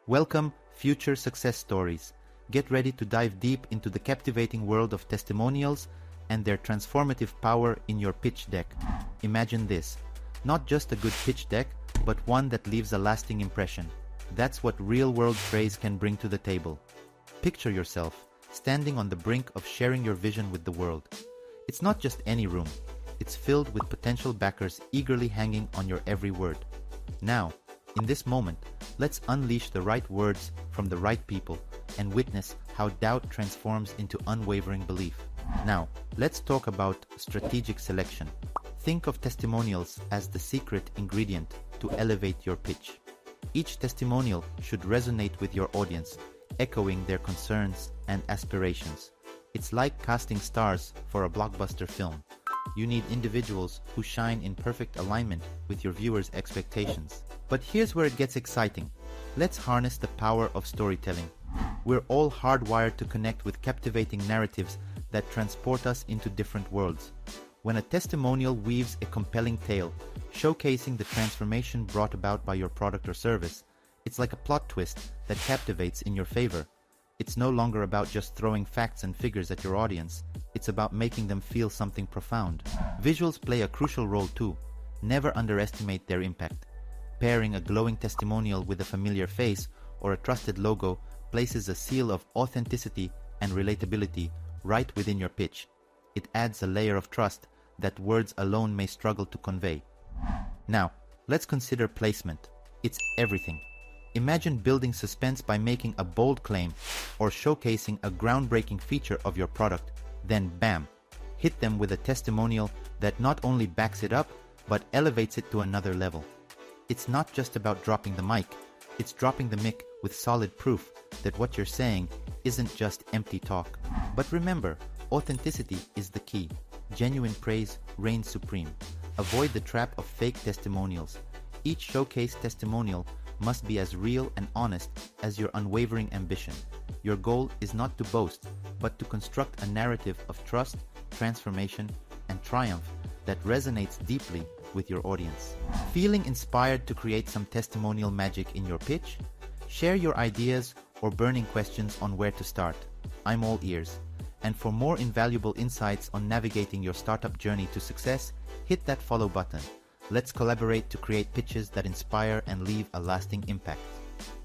Welcome, future success stories. Get ready to dive deep into the captivating world of testimonials and their transformative power in your pitch deck. Imagine this, not just a good pitch deck, but one that leaves a lasting impression. That's what real-world praise can bring to the table. Picture yourself standing on the brink of sharing your vision with the world. It's not just any room. It's filled with potential backers eagerly hanging on your every word. Now, in this moment, let's unleash the right words from the right people and witness how doubt transforms into unwavering belief. Now, let's talk about strategic selection. Think of testimonials as the secret ingredient to elevate your pitch. Each testimonial should resonate with your audience, echoing their concerns and aspirations. It's like casting stars for a blockbuster film. You need individuals who shine in perfect alignment with your viewers' expectations. But here's where it gets exciting. Let's harness the power of storytelling. We're all hardwired to connect with captivating narratives that transport us into different worlds. When a testimonial weaves a compelling tale, showcasing the transformation brought about by your product or service, it's like a plot twist that captivates in your favor. It's no longer about just throwing facts and figures at your audience. It's about making them feel something profound. Visuals play a crucial role too. Never underestimate their impact. Pairing a glowing testimonial with a familiar face or a trusted logo places a seal of authenticity and relatability right within your pitch. It adds a layer of trust that words alone may struggle to convey. Now, let's consider placement. It's everything. Imagine building suspense by making a bold claim or showcasing a groundbreaking feature of your product. Then bam, hit them with a testimonial that not only backs it up, but elevates it to another level. It's not just about dropping the mic, it's dropping the mic with solid proof that what you're saying isn't just empty talk. But remember, authenticity is the key. Genuine praise reigns supreme. Avoid the trap of fake testimonials. Each showcase testimonial must be as real and honest as your unwavering ambition. Your goal is not to boast, but to construct a narrative of trust, transformation, and triumph that resonates deeply with your audience. Feeling inspired to create some testimonial magic in your pitch? Share your ideas or burning questions on where to start. I'm all ears. And for more invaluable insights on navigating your startup journey to success, hit that follow button. Let's collaborate to create pitches that inspire and leave a lasting impact.